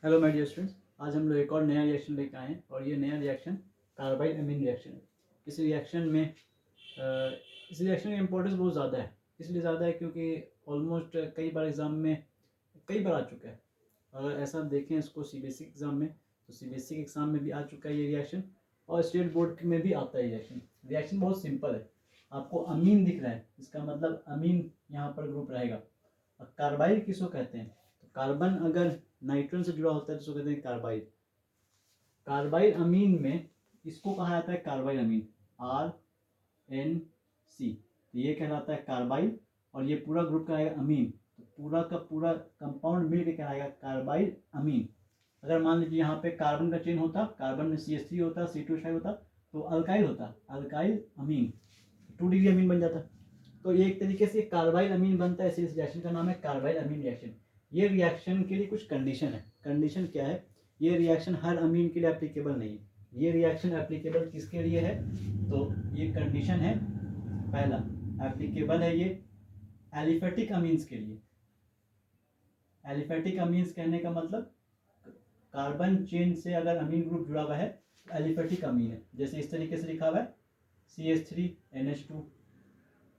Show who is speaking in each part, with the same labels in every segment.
Speaker 1: Hello my dear students, आज हम लोग एक और नया रिएक्शन लेकर आए हैं और ये नया रिएक्शन कार्बाइड अमीन रिएक्शन है। इस रिएक्शन में इस रिएक्शन की इम्पोर्टेंस बहुत ज़्यादा है। इसलिए ज़्यादा है क्योंकि ऑलमोस्ट कई बार एग्ज़ाम में कई बार आ चुका है। अगर ऐसा देखें इसको सीबीएसई एग्ज़ाम में, तो सीबीएसई के एग्ज़ाम में भी आ चुका है ये रिएक्शन और स्टेट बोर्ड में भी आता है रिएक्शन। रिएक्शन बहुत सिंपल है। आपको अमीन दिख रहा है, इसका मतलब अमीन यहाँ पर ग्रुप रहेगा। और कार्बाइड किसको कहते हैं? तो कार्बन अगर नाइट्रोजन से जुड़ा होता है तो उसको कहते हैं कार्बाइड। कार्बाइड अमीन में इसको कहा जाता है कार्बाइड अमीन, RNC। तो ये कहलाता है कार्बाइड और ये पूरा ग्रुप कहलाएगा अमीन। तो पूरा का पूरा कंपाउंड मिलकर कहलाएगा कार्बाइड अमीन। अगर मान लीजिए यहाँ पे कार्बन का चेन होता, कार्बन में CH3 होता, C2H5 होता, तो अल्काइल होता, अल्काइल अमीन, 2 डिग्री अमीन बन जाता। तो ये एक तरीके से कार्बाइड अमीन बनता है, इस रिएक्शन का नाम है कार्बाइड अमीन रिएक्शन। ये रिएक्शन के लिए कुछ कंडीशन है। कंडीशन क्या है? ये रिएक्शन हर अमीन के लिए एप्लीकेबल नहीं है। ये रिएक्शन एप्लीकेबल किसके लिए है? तो ये कंडीशन है, पहला एप्लीकेबल है ये एलिफेटिक अमीन्स के लिए। एलिफेटिक अमीन्स कहने का मतलब कार्बन चेन से अगर अमीन ग्रुप जुड़ा हुआ है तो एलिफेटिक अमीन है। जैसे इस तरीके से लिखा हुआ है CH3NH2,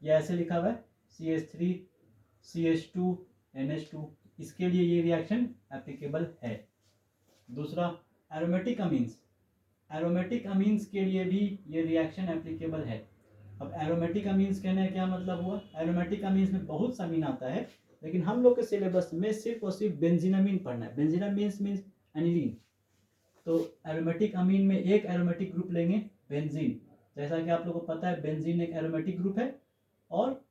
Speaker 1: या ऐसे लिखा हुआ है CH3CH2NH2, इसके लिए ये रिएक्शन एप्लीकेबल है। दूसरा एरोमेटिक अमीन्स, एरोमेटिक अमीन्स के लिए भी ये रिएक्शन एप्लीकेबल है। अब एरोमेटिक अमीन्स कहने का क्या मतलब हुआ? एरोमेटिक अमीन्स में बहुत सा अमीन आता है, लेकिन हम लोग के सिलेबस में सिर्फ और सिर्फ बेंजीनामीन पढ़ना है। बेंजीनामीन मीन्स एनिलीन। तो एरोमेटिक अमीन में एक एरोमेटिक ग्रुप लेंगे, बेंजीन। जैसा कि आप लोगों को पता है बेंजीन एक एरोमेटिक ग्रुप है और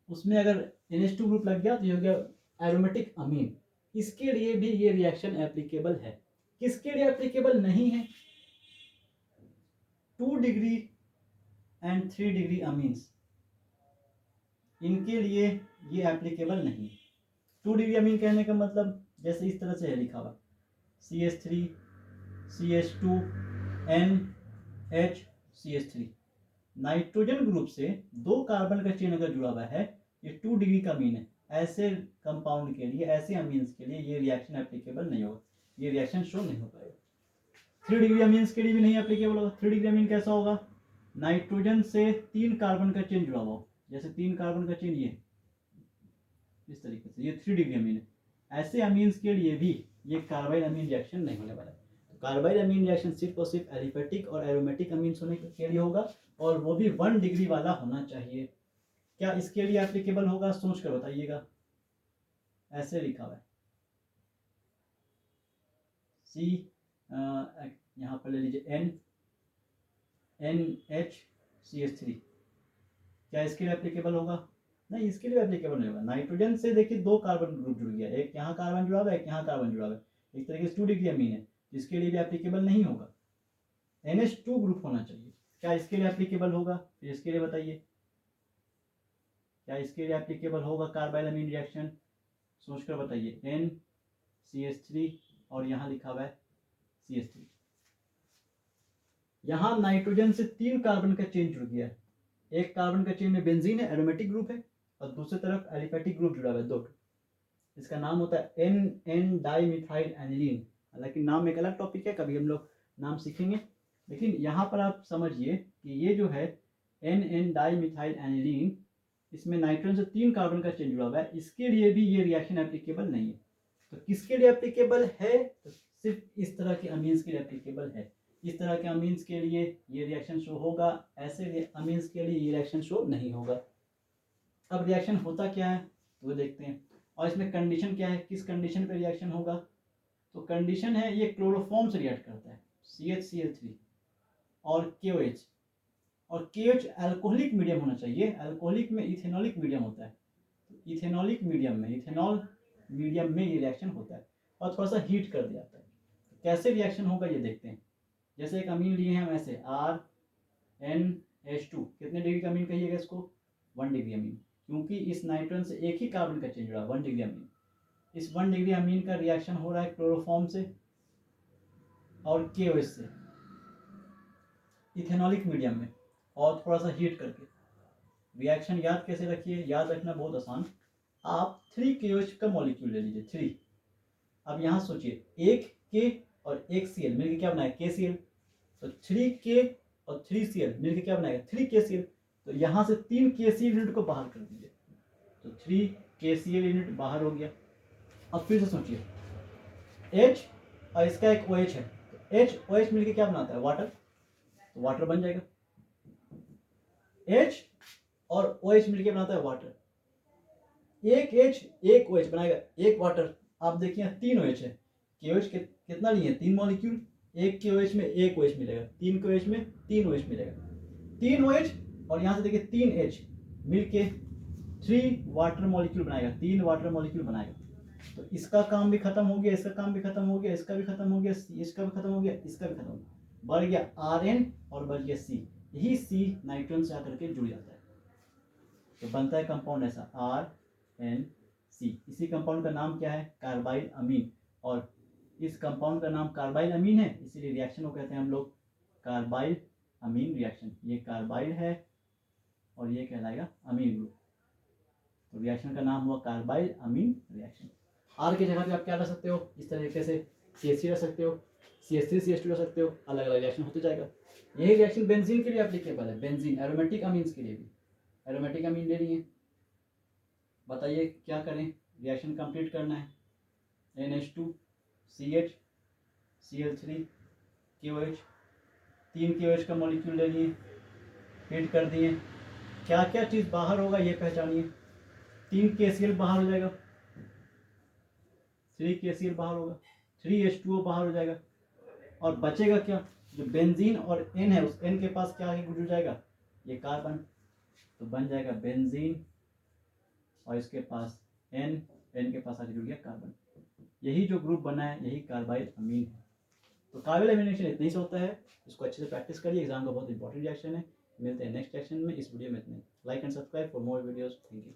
Speaker 1: उसमें अगर NH2 ग्रुप लग गया तो ये हो गया एरोमेटिक अमीन। इसके लिए भी ये रिएक्शन एप्लीकेबल है। किसके लिए एप्लीकेबल नहीं है? 2 डिग्री एंड 3 डिग्री अमीन्स, इनके लिए ये एप्लीकेबल नहीं। 2 डिग्री अमीन कहने का मतलब जैसे इस तरह से है लिखा हुआ CH3 CH2 NH CH3। Nitrogen group से 2 कार्बन का चेन अगर जुड़ा हुआ है, ये 2 डिग्री का अमीन है। ऐसे कंपाउंड के लिए, ऐसे अमीन्स के लिए ये रिएक्शन एप्लीकेबल नहीं होगा, ये रिएक्शन शो नहीं हो पाएगा। 3 डिग्री अमीन्स के लिए भी नहीं एप्लीकेबल होगा। 3 डिग्री अमीन कैसा होगा? नाइट्रोजन से 3 कार्बन का चेन जुड़ा हुआ हो, जैसे 3 कार्बन का चेन ये इस तरीके से, ये 3 डिग्री अमीन है। ऐसे अमीन्स के लिए भी ये कार्बाइड अमीन रिएक्शन नहीं होने वाला है। तो कार्बाइड अमीन रिएक्शन सिर्फ और सिर्फ एलिफेटिक और एरोमेटिक अमीन्स होने के लिए होगा, और वो भी 1 डिग्री वाला होना चाहिए। क्या इसके लिए एप्लीकेबल होगा? सोच कर बताइएगा। ऐसे लिखा हुआ है सी, यहाँ पर ले लीजिए NHCH3। क्या इसके लिए एप्लीकेबल होगा? नहीं, इसके लिए एप्लीकेबल नहीं होगा। नाइट्रोजन से देखिए 2 कार्बन ग्रुप जुड़ गया, एक यहाँ कार्बन जुड़ा हुआ है, एक यहाँ कार्बन जुड़ा हुआ है, एक तरीके से 2 डिग्री अमीन है, इसके लिए भी एप्लीकेबल नहीं होगा। NH2 ग्रुप होना चाहिए। क्या इसके लिए एप्लीकेबल होगा? फिर इसके लिए बताइए, क्या इसके लिए एप्लीकेबल होगा कार्बाइड अमीन रिएक्शन? सोचकर बताइए। NCH3 और यहाँ लिखा हुआ है CH3। यहाँ नाइट्रोजन से 3 कार्बन का चेन जुड़ गया है। एक कार्बन का चेन में बेंजीन है, एरोमेटिक ग्रुप है, और दूसरी तरफ एलिफेटिक ग्रुप जुड़ा हुआ है, 2। इसका नाम होता है NN डाइमिथाइल एनिलीन। हालांकि नाम एक अलग टॉपिक है, कभी हम लोग नाम सीखेंगे। लेकिन यहाँ पर आप समझिए कि ये जो है NN डाइमिथाइल एनिलीन, इसमें नाइट्रोजन से 3 कार्बन का चेन जुड़ा हुआ है, इसके लिए भी ये रिएक्शन एप्लीकेबल नहीं है। तो किसके लिए एप्लीकेबल है? तो सिर्फ इस तरह के अमीन्स के लिए एप्लीकेबल है। इस तरह के अमीन्स के लिए ये रिएक्शन शो होगा, ऐसे अमीन्स के लिए ये रिएक्शन शो नहीं होगा। अब रिएक्शन होता क्या है तो वो देखते हैं, और इसमें कंडीशन क्या है, किस कंडीशन पे रिएक्शन होगा? तो कंडीशन है ये क्लोरोफॉर्म से रिएक्ट करता है, CHCl3 और KOH। और KOH अल्कोहलिक मीडियम होना चाहिए। अल्कोहलिक में इथेनॉलिक मीडियम होता है, तो इथेनॉलिक मीडियम में, इथेनॉल मीडियम में ये रिएक्शन होता है और थोड़ा सा हीट कर दिया जाता है। तो कैसे रिएक्शन होगा ये देखते हैं। जैसे एक अमीन लिए हैं हम ऐसे RNH2, कितने डिग्री का अमीन कहिएगा इसको? 1 डिग्री अमीन, क्योंकि इस नाइट्रोजन से एक ही कार्बन का चेन जुड़ा, 1 डिग्री अमीन। इस 1 डिग्री अमीन का रिएक्शन हो रहा है क्लोरोफॉर्म से और KOH से इथेनॉलिक मीडियम में, और थोड़ा सा हीट करके। रिएक्शन याद कैसे रखिए? याद रखना बहुत आसान। आप 3 KOH का मॉलिक्यूल ले लीजिए, 3, अब यहाँ सोचिए, एक के और एक Cl मिलकर क्या बनाएगा, KCl। तो 3K और 3Cl मिलकर क्या बनाएगा, 3KCl। तो यहाँ से 3 KCl यूनिट को बाहर कर दीजिए, तो 3 KCl यूनिट बाहर हो गया। अब फिर से सोचिए, H और इसका एक OH है, तो H OH मिलकर क्या बनाता है, वाटर, तो वाटर बन जाएगा। H और OH मिलकर बनाता है वाटर, एक H एक OH बनाएगा एक वाटर। आप देखिए 3 OH है, KOH कितना लिए, 3 मॉलिक्यूल, एक KOH में एक OH मिलेगा, 3 KOH में 3 OH मिलेगा, 3 OH और यहाँ से देखिए 3 H मिलके 3 वाटर मॉलिक्यूल बनाएगा, 3 वाटर मॉलिक्यूल बनाएगा। तो इसका काम भी खत्म हो गया, इसका काम भी खत्म हो गया, इसका भी खत्म हो गया, इसका भी खत्म हो गया, इसका भी खत्म हो गया, बढ़ गया RN और बढ़ गया C। यही C नाइट्रोजन से आकर के जुड़ जाता है, तो बनता है कंपाउंड ऐसा RNC। इसी कंपाउंड का नाम क्या है, कार्बाइल अमीन। और इस कंपाउंड का नाम कार्बाइल अमीन है, इसीलिए रिएक्शन को कहते हैं हम लोग कार्बाइल अमीन रिएक्शन। ये कार्बाइल है और ये कहलाएगा अमीन ग्रुप, तो रिएक्शन का नाम हुआ कार्बाइल अमीन रिएक्शन। आर की जगह पे आप क्या रख सकते हो, इस तरीके से CH3 रख सकते हो, CH3 CH2 रख सकते हो, अलग अलग रिएक्शन होते जाएगा। यही रिएक्शन बेंजीन के लिए एप्लीकेबल है, बेंजीन एरोमेटिक अमीन्स के लिए भी। एरोमेटिक अमीन ले लिए, बताइए क्या करें, रिएक्शन कंप्लीट करना है, NH2 CH Cl3 KOH, 3 KOH का मॉलिक्यूल ले लिए, हीट कर दिए, क्या क्या चीज़ बाहर होगा ये पहचानिए। 3 KCl बाहर हो जाएगा, 3 KCl बाहर होगा, 3H2O बाहर हो जाएगा, और बचेगा क्या, जो बेंजीन और N है उस N के पास क्या आगे जुड़ जाएगा, ये कार्बन, तो बन जाएगा बेंजीन और इसके पास N के पास आगे जुड़ गया कार्बन। यही जो ग्रुप बना है यही कार्बाइल अमीन है। तो कार्बाइल अमीन रिएक्शन इतनी से होता है, इसको अच्छे से प्रैक्टिस करिए, एग्जाम का बहुत इंपॉर्टेंट रिएक्शन है। मिलते हैं नेक्स्ट रिएक्शन में, इस वीडियो में इतने। Like and subscribe for more videos. Thank you.